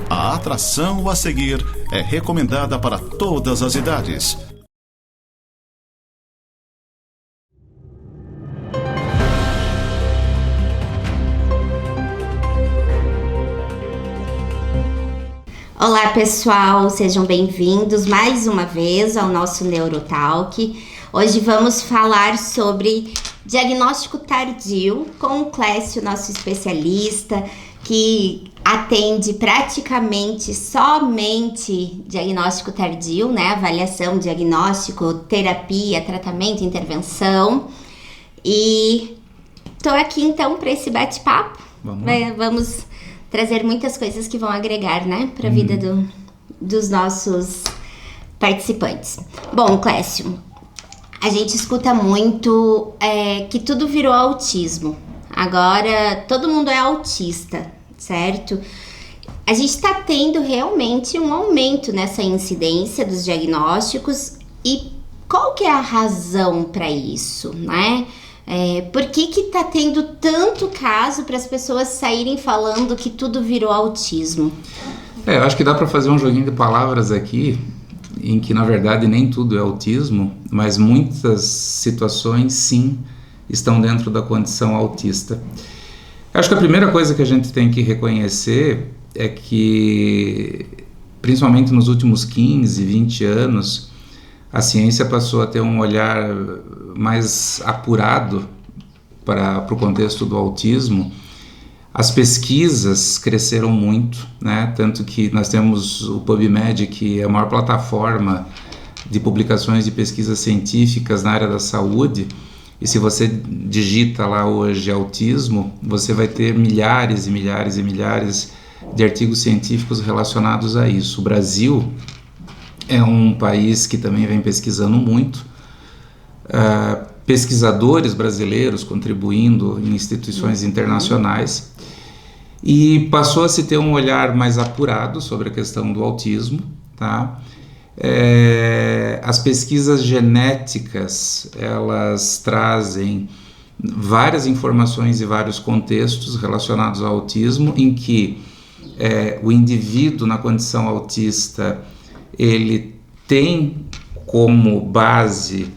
A atração a seguir é recomendada para todas as idades. Olá pessoal, sejam bem-vindos mais uma vez ao nosso Neurotalk. Hoje vamos falar sobre diagnóstico tardio com o Clécio, nosso especialista, que atende praticamente somente diagnóstico tardio, né? Avaliação, diagnóstico, terapia, tratamento, intervenção. E tô aqui então para esse bate-papo. Vamos trazer muitas coisas que vão agregar, né, para a vida dos nossos participantes. Bom, Clécio, a gente escuta muito que tudo virou autismo. Agora, todo mundo é autista, certo? A gente está tendo realmente um aumento nessa incidência dos diagnósticos. E qual que é a razão para isso, né? Por que tá tendo tanto caso para as pessoas saírem falando que tudo virou autismo? Eu acho que dá para fazer um joguinho de palavras aqui, em que na verdade nem tudo é autismo, mas muitas situações sim estão dentro da condição autista. Eu acho que a primeira coisa que a gente tem que reconhecer é que, principalmente nos últimos 15, 20 anos, a ciência passou a ter um olhar mais apurado para o contexto do autismo. As pesquisas cresceram muito, né? Tanto que nós temos o PubMed, que é a maior plataforma de publicações de pesquisas científicas na área da saúde, e se você digita lá hoje autismo, você vai ter milhares e milhares e milhares de artigos científicos relacionados a isso. O Brasil é um país que também vem pesquisando muito, pesquisadores brasileiros contribuindo em instituições internacionais, e passou a se ter um olhar mais apurado sobre a questão do autismo, tá? As pesquisas genéticas, elas trazem várias informações e vários contextos relacionados ao autismo, em que o indivíduo na condição autista ele tem como base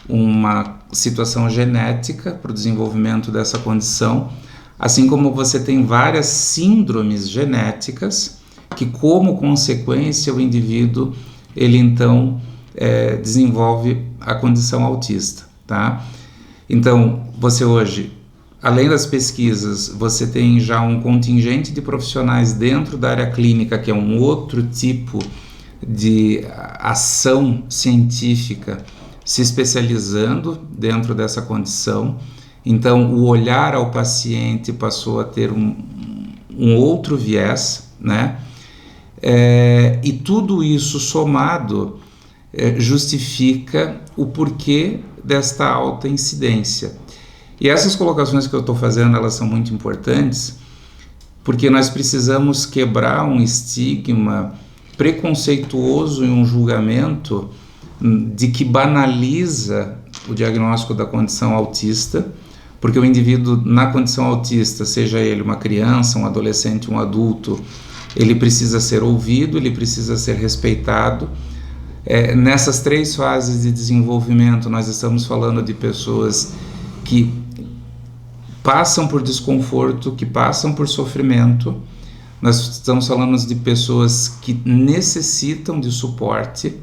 uma situação genética para o desenvolvimento dessa condição, assim como você tem várias síndromes genéticas que, como consequência, o indivíduo ele então desenvolve a condição autista, tá? Então, você hoje, além das pesquisas, você tem já um contingente de profissionais dentro da área clínica, que é um outro tipo de ação científica, se especializando dentro dessa condição. Então, o olhar ao paciente passou a ter um outro viés, né? E tudo isso somado justifica o porquê desta alta incidência. E essas colocações que eu estou fazendo, elas são muito importantes, porque nós precisamos quebrar um estigma preconceituoso e um julgamento de que banaliza o diagnóstico da condição autista, porque o indivíduo na condição autista, seja ele uma criança, um adolescente, um adulto, ele precisa ser ouvido, ele precisa ser respeitado. Nessas 3 fases de desenvolvimento, nós estamos falando de pessoas que passam por desconforto, que passam por sofrimento. Nós estamos falando de pessoas que necessitam de suporte.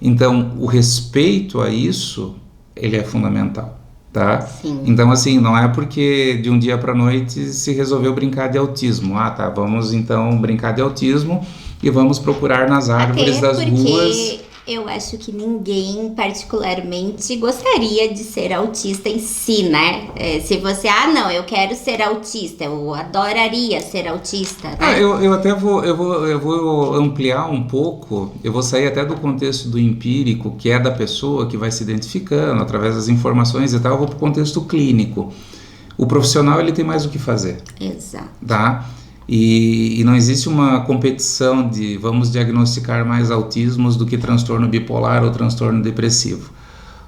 Então, o respeito a isso, ele é fundamental, tá? Sim. Então, assim, não é porque de um dia para a noite se resolveu brincar de autismo. Tá, vamos então brincar de autismo e vamos procurar nas árvores das ruas. Eu acho que ninguém particularmente gostaria de ser autista em si, né? Se você, não, eu quero ser autista, eu adoraria ser autista, né? Eu até vou ampliar um pouco, eu vou sair até do contexto do empírico, que é da pessoa que vai se identificando através das informações e tal, eu vou para o contexto clínico. O profissional, ele tem mais o que fazer. Exato. Tá? E não existe uma competição de vamos diagnosticar mais autismos do que transtorno bipolar ou transtorno depressivo.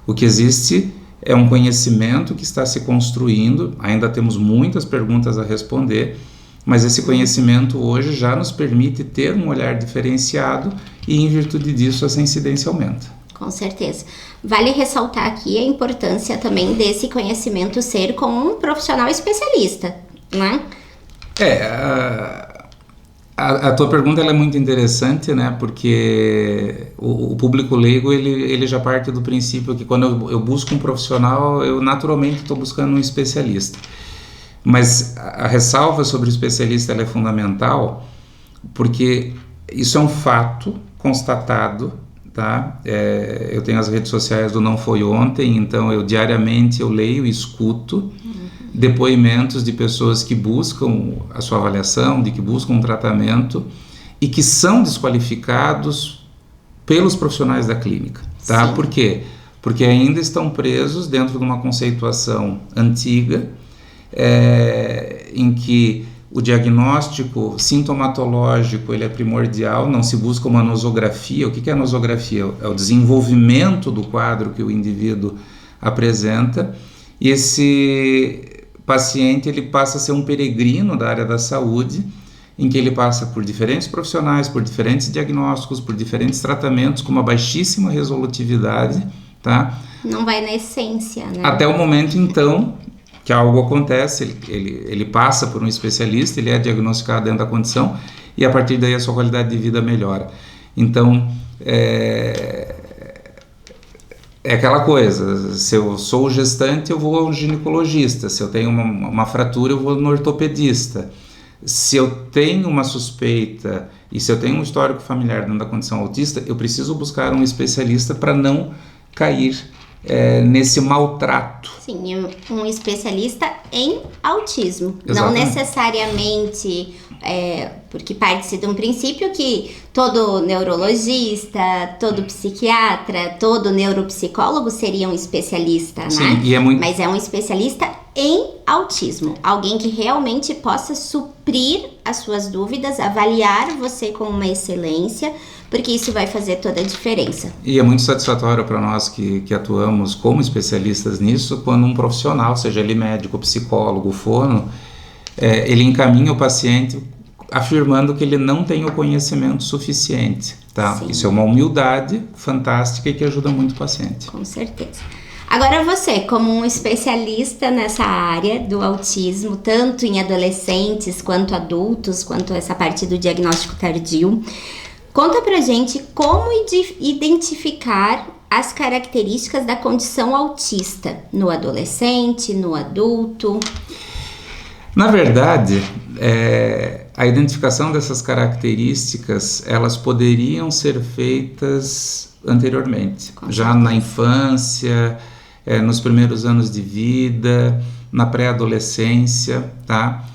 O que existe é um conhecimento que está se construindo, ainda temos muitas perguntas a responder, mas esse conhecimento hoje já nos permite ter um olhar diferenciado e, em virtude disso, essa incidência aumenta. Com certeza. Vale ressaltar aqui a importância também desse conhecimento ser com um profissional especialista, né? A tua pergunta ela é muito interessante, né? Porque o público leigo ele já parte do princípio que quando eu busco um profissional, eu naturalmente estou buscando um especialista. Mas a ressalva sobre o especialista ela é fundamental, porque isso é um fato constatado, tá? Eu tenho as redes sociais do Não Foi Ontem, então diariamente eu leio e escuto depoimentos de pessoas que buscam a sua avaliação, de que buscam um tratamento e que são desqualificados pelos profissionais da clínica, tá? Sim. Por quê? Porque ainda estão presos dentro de uma conceituação antiga, em que o diagnóstico sintomatológico ele é primordial, não se busca uma nosografia. O que é a nosografia? É o desenvolvimento do quadro que o indivíduo apresenta, e esse paciente ele passa a ser um peregrino da área da saúde, em que ele passa por diferentes profissionais, por diferentes diagnósticos, por diferentes tratamentos com uma baixíssima resolutividade, tá? Não vai na essência, né? Até o momento, então, que algo acontece, ele passa por um especialista, ele é diagnosticado dentro da condição e a partir daí a sua qualidade de vida melhora. Então, é aquela coisa, se eu sou gestante eu vou ao ginecologista, se eu tenho uma fratura eu vou no ortopedista, se eu tenho uma suspeita e se eu tenho um histórico familiar dentro da condição autista, eu preciso buscar um especialista para não cair nesse maltrato. Sim, um especialista em autismo. Exatamente. Não necessariamente, porque parte-se de um princípio que todo neurologista, todo psiquiatra, todo neuropsicólogo seria um especialista, Sim, né? e é muito... Mas é um especialista em autismo. Alguém que realmente possa suprir as suas dúvidas, avaliar você com uma excelência, porque isso vai fazer toda a diferença. E é muito satisfatório para nós que atuamos como especialistas nisso, quando um profissional, seja ele médico, psicólogo, fono, ele encaminha o paciente afirmando que ele não tem o conhecimento suficiente, tá? Sim. Isso é uma humildade fantástica e que ajuda muito o paciente. Com certeza. Agora você, como um especialista nessa área do autismo, tanto em adolescentes quanto adultos, quanto essa parte do diagnóstico tardio, conta pra gente como identificar as características da condição autista no adolescente, no adulto. Na verdade, a identificação dessas características, elas poderiam ser feitas anteriormente, já na infância, nos primeiros anos de vida, na pré-adolescência, tá?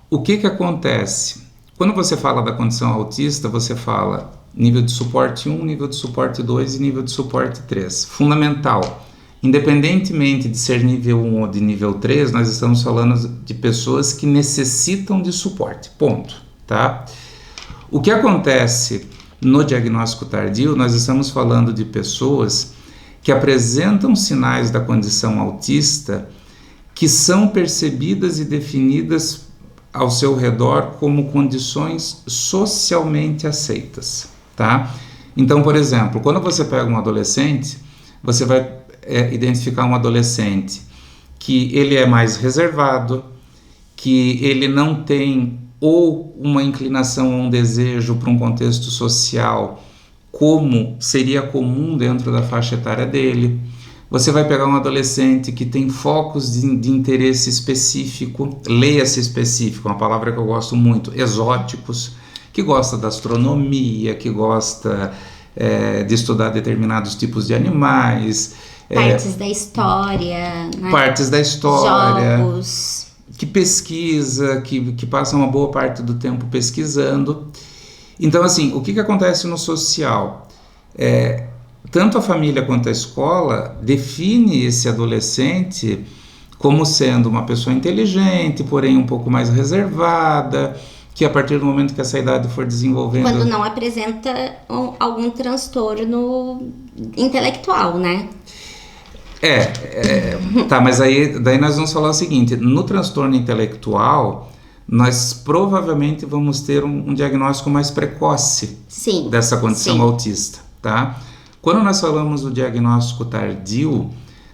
O que acontece? Quando você fala da condição autista, você fala nível de suporte 1, nível de suporte 2 e nível de suporte 3. Fundamental, independentemente de ser nível 1 ou de nível 3, nós estamos falando de pessoas que necessitam de suporte, ponto, tá? O que acontece no diagnóstico tardio, nós estamos falando de pessoas que apresentam sinais da condição autista que são percebidas e definidas ao seu redor como condições socialmente aceitas, tá? Então, por exemplo, quando você pega um adolescente, você vai identificar um adolescente que ele é mais reservado, que ele não tem ou uma inclinação ou um desejo para um contexto social como seria comum dentro da faixa etária dele. Você vai pegar um adolescente que tem focos de interesse específico, leia-se específico, uma palavra que eu gosto muito, exóticos, que gosta da astronomia, que gosta de estudar determinados tipos de animais. Partes da história, né? Partes da história. Jogos. Que pesquisa, que passa uma boa parte do tempo pesquisando. Então, assim, o que acontece no social? Tanto a família quanto a escola define esse adolescente como sendo uma pessoa inteligente, porém um pouco mais reservada, que a partir do momento que essa idade for desenvolvendo... Quando não apresenta algum transtorno intelectual, né? Tá, mas daí nós vamos falar o seguinte, no transtorno intelectual, nós provavelmente vamos ter um diagnóstico mais precoce Sim, dessa condição sim. autista, tá? Quando nós falamos do diagnóstico tardio,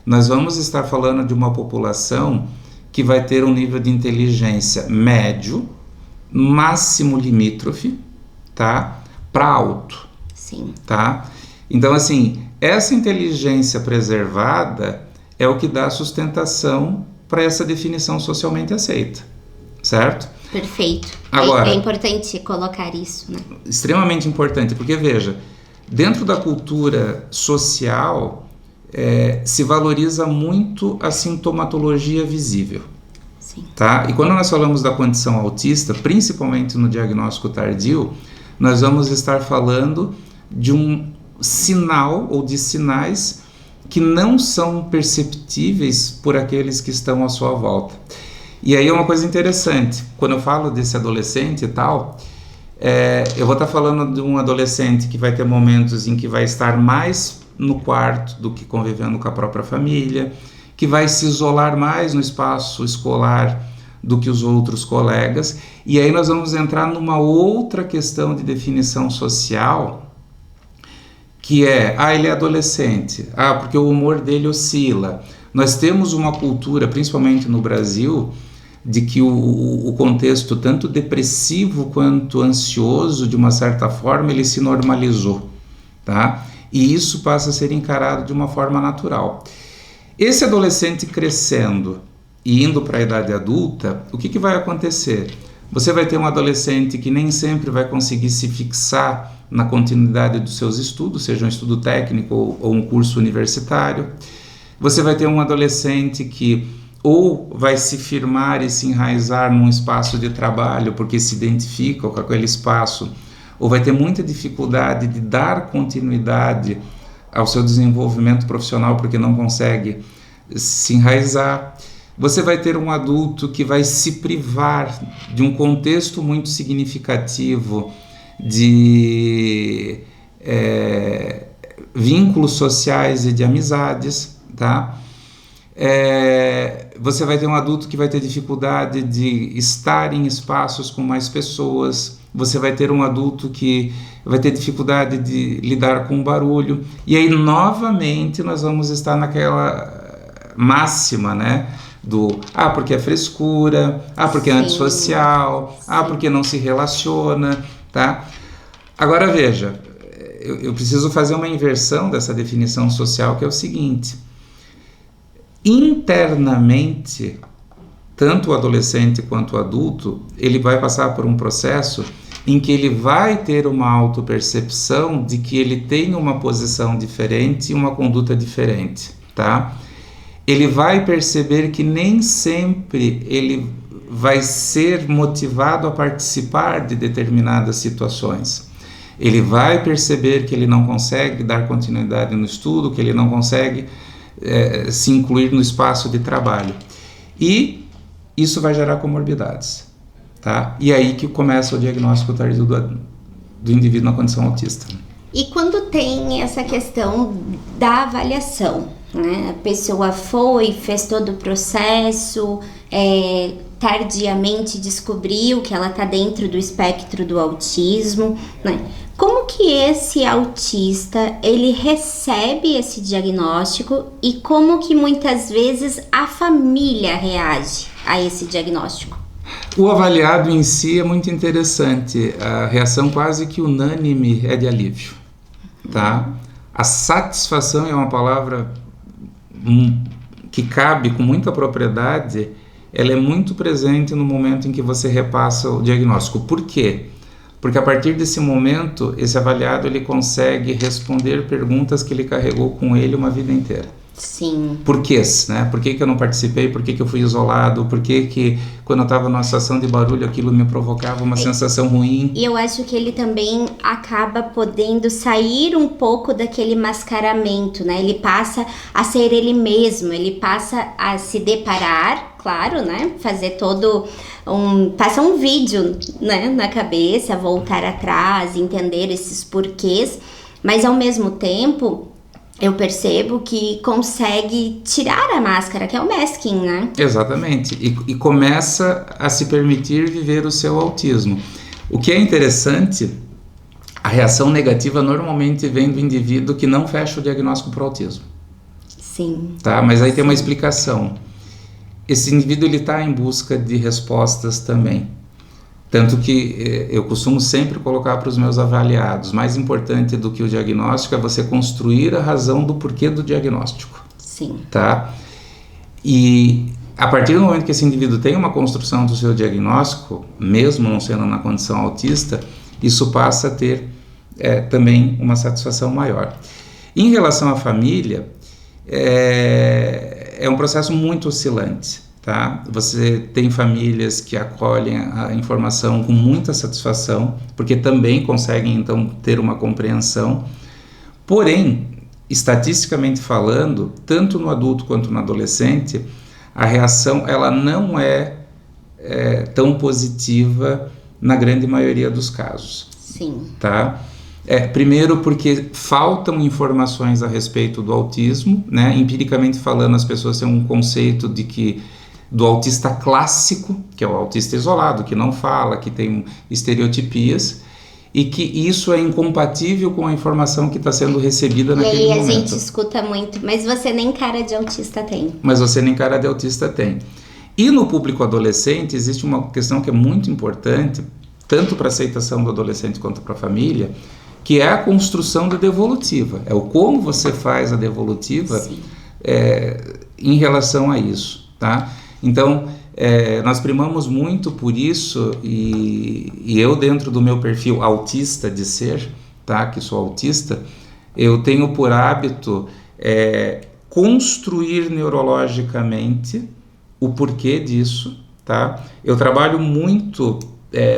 nós vamos estar falando de uma população que vai ter um nível de inteligência médio, máximo limítrofe, tá? Para alto, Sim. tá? Então, assim, essa inteligência preservada é o que dá sustentação para essa definição socialmente aceita, certo? Perfeito. Agora, é importante colocar isso, né? Extremamente importante, porque veja, dentro da cultura social se valoriza muito a sintomatologia visível. Sim. Tá? E quando nós falamos da condição autista, principalmente no diagnóstico tardio, nós vamos estar falando de um sinal ou de sinais que não são perceptíveis por aqueles que estão à sua volta. E aí é uma coisa interessante, quando eu falo desse adolescente e tal, eu vou estar falando de um adolescente que vai ter momentos em que vai estar mais no quarto do que convivendo com a própria família, que vai se isolar mais no espaço escolar do que os outros colegas, e aí nós vamos entrar numa outra questão de definição social, que é, ele é adolescente, porque o humor dele oscila. Nós temos uma cultura, principalmente no Brasil, de que o contexto tanto depressivo quanto ansioso, de uma certa forma, ele se normalizou, tá? E isso passa a ser encarado de uma forma natural. Esse adolescente crescendo e indo para a idade adulta, o que vai acontecer? Você vai ter um adolescente que nem sempre vai conseguir se fixar na continuidade dos seus estudos, seja um estudo técnico ou um curso universitário. Você vai ter um adolescente que ou vai se firmar e se enraizar num espaço de trabalho porque se identifica com aquele espaço, ou vai ter muita dificuldade de dar continuidade ao seu desenvolvimento profissional porque não consegue se enraizar. Você vai ter um adulto que vai se privar de um contexto muito significativo de vínculos sociais e de amizades, tá? Você vai ter um adulto que vai ter dificuldade de estar em espaços com mais pessoas. Você vai ter um adulto que vai ter dificuldade de lidar com o barulho. E aí, novamente, nós vamos estar naquela máxima, né? Porque é frescura, porque é antissocial, porque não se relaciona, tá? Agora, veja, eu preciso fazer uma inversão dessa definição social, que é o seguinte: internamente, tanto o adolescente quanto o adulto, ele vai passar por um processo em que ele vai ter uma autopercepção de que ele tem uma posição diferente e uma conduta diferente, tá? Ele vai perceber que nem sempre ele vai ser motivado a participar de determinadas situações. Ele vai perceber que ele não consegue dar continuidade no estudo, que ele não consegue se incluir no espaço de trabalho. E isso vai gerar comorbidades, tá? E aí que começa o diagnóstico tardio do indivíduo na condição autista. E quando tem essa questão da avaliação, né? A pessoa fez todo o processo, tardiamente descobriu que ela está dentro do espectro do autismo, né? Como que esse autista, ele recebe esse diagnóstico e como que muitas vezes a família reage a esse diagnóstico? O avaliado em si é muito interessante, a reação quase que unânime é de alívio, tá? A satisfação é uma palavra que cabe com muita propriedade, ela é muito presente no momento em que você repassa o diagnóstico. Por quê? Porque a partir desse momento, esse avaliado ele consegue responder perguntas que ele carregou com ele uma vida inteira. Sim. Porquês, né? Por que eu não participei? Por que eu fui isolado? Por que quando eu estava numa situação de barulho aquilo me provocava uma sensação ruim? E eu acho que ele também acaba podendo sair um pouco daquele mascaramento, né? Ele passa a ser ele mesmo, ele passa a se deparar, claro, né? Fazer passa um vídeo, né, na cabeça, voltar atrás, entender esses porquês, mas ao mesmo tempo eu percebo que consegue tirar a máscara, que é o masking, né? Exatamente, e começa a se permitir viver o seu autismo. O que é interessante, a reação negativa normalmente vem do indivíduo que não fecha o diagnóstico para o autismo. Sim. Tá? Mas aí tem uma explicação. Esse indivíduo está em busca de respostas também. Tanto que eu costumo sempre colocar para os meus avaliados, mais importante do que o diagnóstico é você construir a razão do porquê do diagnóstico. Sim. Tá? E a partir do momento que esse indivíduo tem uma construção do seu diagnóstico, mesmo não sendo na condição autista, isso passa a ter também uma satisfação maior. Em relação à família, é um processo muito oscilante. Tá? Você tem famílias que acolhem a informação com muita satisfação, porque também conseguem então ter uma compreensão. Porém, estatisticamente falando, tanto no adulto quanto no adolescente, a reação ela não é tão positiva na grande maioria dos casos. Sim. Tá? Primeiro porque faltam informações a respeito do autismo, né? Empiricamente falando, as pessoas têm um conceito de que do autista clássico, que é o autista isolado, que não fala, que tem estereotipias, e que isso é incompatível com a informação que está sendo recebida naquele momento. E aí a gente escuta muito, mas você nem cara de autista tem. Mas você nem cara de autista tem. E no público adolescente existe uma questão que é muito importante, tanto para a aceitação do adolescente quanto para a família, que é a construção da devolutiva. É o como você faz a devolutiva em relação a isso, tá? Então, nós primamos muito por isso, e eu dentro do meu perfil autista de ser, tá, que sou autista, eu tenho por hábito construir neurologicamente o porquê disso, tá? Eu trabalho muito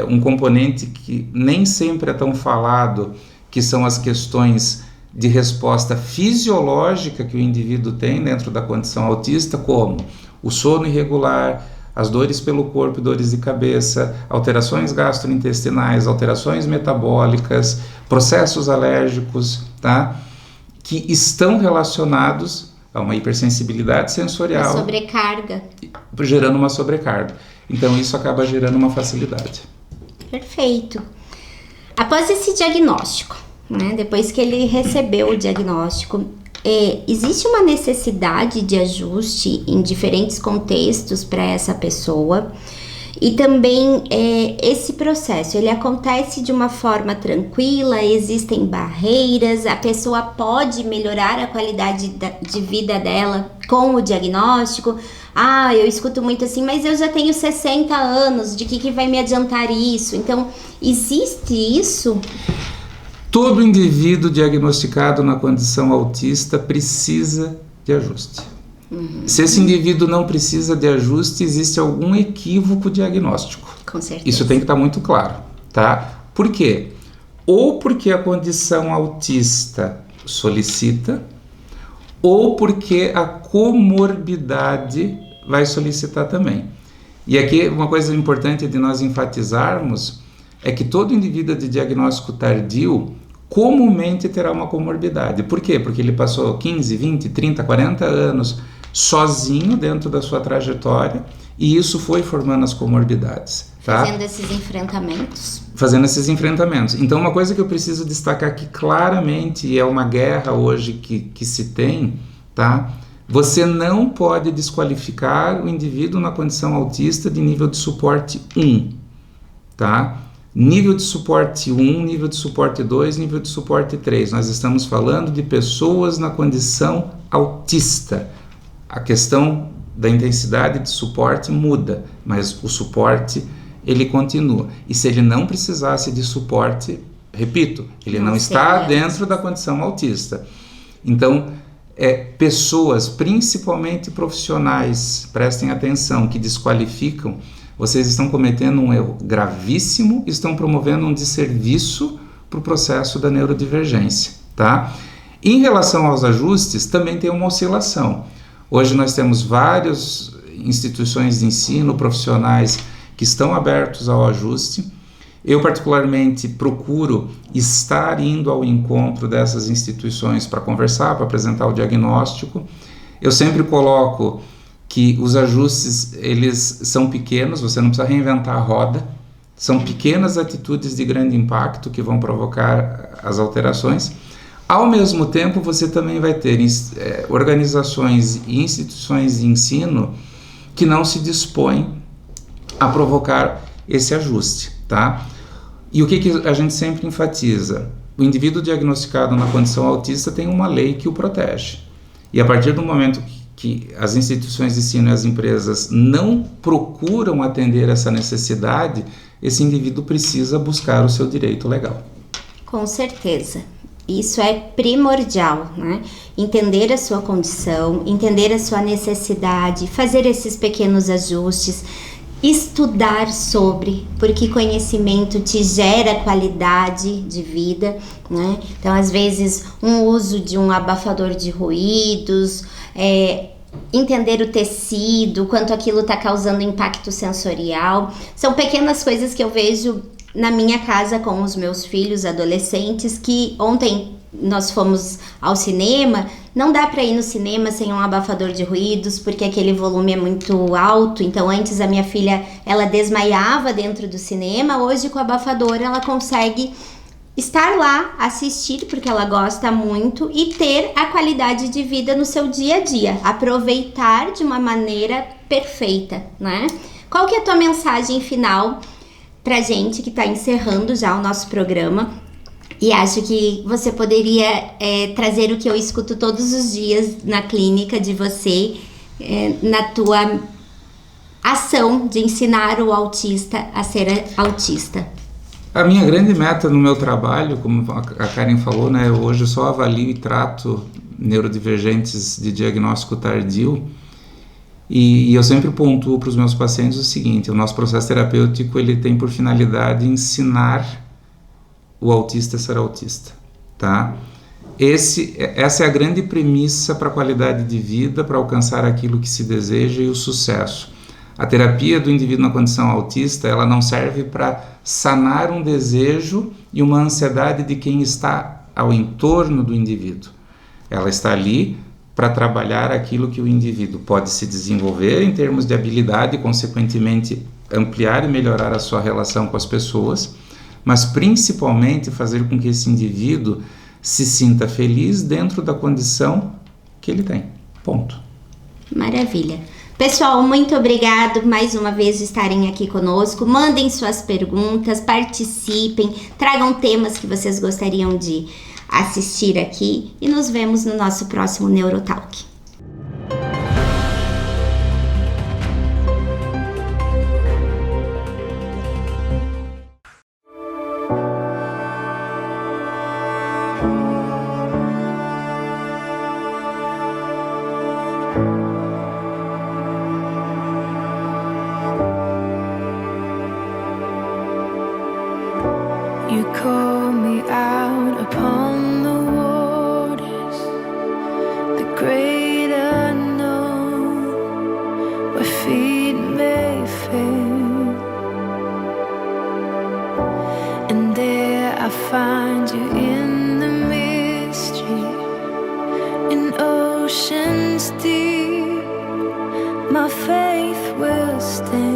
um componente que nem sempre é tão falado, que são as questões de resposta fisiológica que o indivíduo tem dentro da condição autista, como o sono irregular, as dores pelo corpo, dores de cabeça, alterações gastrointestinais, alterações metabólicas, processos alérgicos, tá? Que estão relacionados a uma hipersensibilidade sensorial. Uma sobrecarga. Gerando uma sobrecarga. Então isso acaba gerando uma facilidade. Perfeito. Após esse diagnóstico, né, depois que ele recebeu o diagnóstico, existe uma necessidade de ajuste em diferentes contextos para essa pessoa, e também esse processo, ele acontece de uma forma tranquila, existem barreiras, a pessoa pode melhorar a qualidade de vida dela com o diagnóstico. Eu escuto muito assim, mas eu já tenho 60 anos, de que vai me adiantar isso? Então, existe isso? Todo indivíduo diagnosticado na condição autista precisa de ajuste. Se esse indivíduo não precisa de ajuste, existe algum equívoco diagnóstico. Com certeza. Isso tem que estar muito claro, tá? Por quê? Ou porque a condição autista solicita, ou porque a comorbidade vai solicitar também. E aqui uma coisa importante de nós enfatizarmos é que todo indivíduo de diagnóstico tardio comumente terá uma comorbidade. Por quê? Porque ele passou 15, 20, 30, 40 anos sozinho dentro da sua trajetória, e isso foi formando as comorbidades. Tá? Fazendo esses enfrentamentos. Fazendo esses enfrentamentos. Então, uma coisa que eu preciso destacar aqui claramente, e é uma guerra hoje que se tem, tá? Você não pode desqualificar o indivíduo na condição autista de nível de suporte 1, tá? Nível de suporte 1, nível de suporte 2, nível de suporte 3. Nós estamos falando de pessoas na condição autista. A questão da intensidade de suporte muda, mas o suporte ele continua. E se ele não precisasse de suporte, repito, ele não está dentro da condição autista. Então, pessoas, principalmente profissionais, prestem atenção, que desqualificam, vocês estão cometendo um erro gravíssimo, estão promovendo um desserviço para o processo da neurodivergência, tá? Em relação aos ajustes, também tem uma oscilação. Hoje nós temos várias instituições de ensino, profissionais que estão abertos ao ajuste. Eu, particularmente, procuro estar indo ao encontro dessas instituições para conversar, para apresentar o diagnóstico. Eu sempre coloco que os ajustes, eles são pequenos, você não precisa reinventar a roda, são pequenas atitudes de grande impacto que vão provocar as alterações. Ao mesmo tempo, você também vai ter organizações e instituições de ensino que não se dispõem a provocar esse ajuste, tá? E o que a gente sempre enfatiza? O indivíduo diagnosticado na condição autista tem uma lei que o protege. E a partir do momento que as instituições de ensino e as empresas não procuram atender essa necessidade, esse indivíduo precisa buscar o seu direito legal. Com certeza. Isso é primordial, né? Entender a sua condição, entender a sua necessidade, fazer esses pequenos ajustes, estudar sobre, porque conhecimento te gera qualidade de vida, né? Então, às vezes, um uso de um abafador de ruídos, entender o tecido, quanto aquilo está causando impacto sensorial, são pequenas coisas que eu vejo na minha casa com os meus filhos adolescentes, que ontem nós fomos ao cinema. Não dá para ir no cinema sem um abafador de ruídos, porque aquele volume é muito alto. Então, antes a minha filha, ela desmaiava dentro do cinema. Hoje, com o abafador, ela consegue estar lá, assistir, porque ela gosta muito, e ter a qualidade de vida no seu dia a dia. Aproveitar de uma maneira perfeita, né? Qual que é a tua mensagem final pra gente que tá encerrando já o nosso programa? E acho que você poderia trazer o que eu escuto todos os dias na clínica de você, na tua ação de ensinar o autista a ser autista. A minha grande meta no meu trabalho, como a Karen falou, né, hoje eu só avalio e trato neurodivergentes de diagnóstico tardio, e eu sempre pontuo para os meus pacientes o seguinte: o nosso processo terapêutico, ele tem por finalidade ensinar o autista a ser autista, tá? Essa é a grande premissa para a qualidade de vida, para alcançar aquilo que se deseja e o sucesso. A terapia do indivíduo na condição autista, ela não serve para sanar um desejo e uma ansiedade de quem está ao entorno do indivíduo. Ela está ali para trabalhar aquilo que o indivíduo pode se desenvolver em termos de habilidade e, consequentemente, ampliar e melhorar a sua relação com as pessoas, mas principalmente fazer com que esse indivíduo se sinta feliz dentro da condição que ele tem. Ponto. Maravilha. Pessoal, muito obrigado mais uma vez estarem aqui conosco. Mandem suas perguntas, participem, tragam temas que vocês gostariam de assistir aqui e nos vemos no nosso próximo Neurotalk. You call me out upon the waters, the great unknown, where feet may fail, and there I find you in the mystery, in oceans deep, my faith will stand.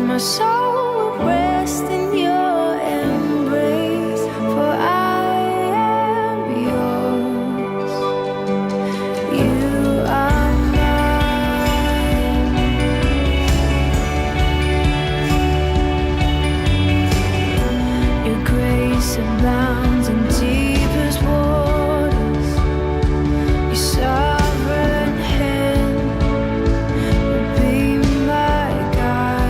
My soul will rest in your embrace, for I am yours. You are mine. Your grace abounds in deepest waters. Your sovereign hand will be my guide.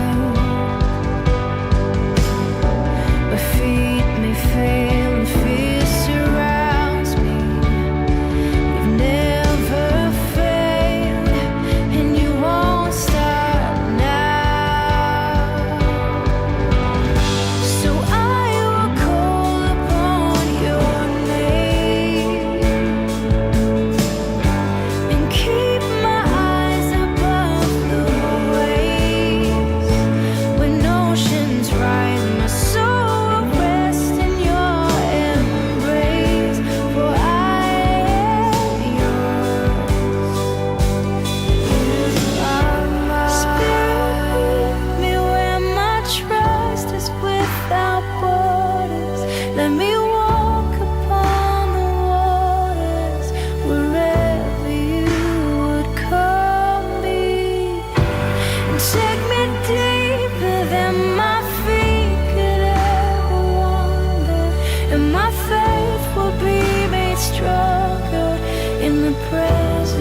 My feet may fail and fear surrounds me. You've never failed and you won't stop now.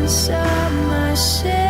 inside myself.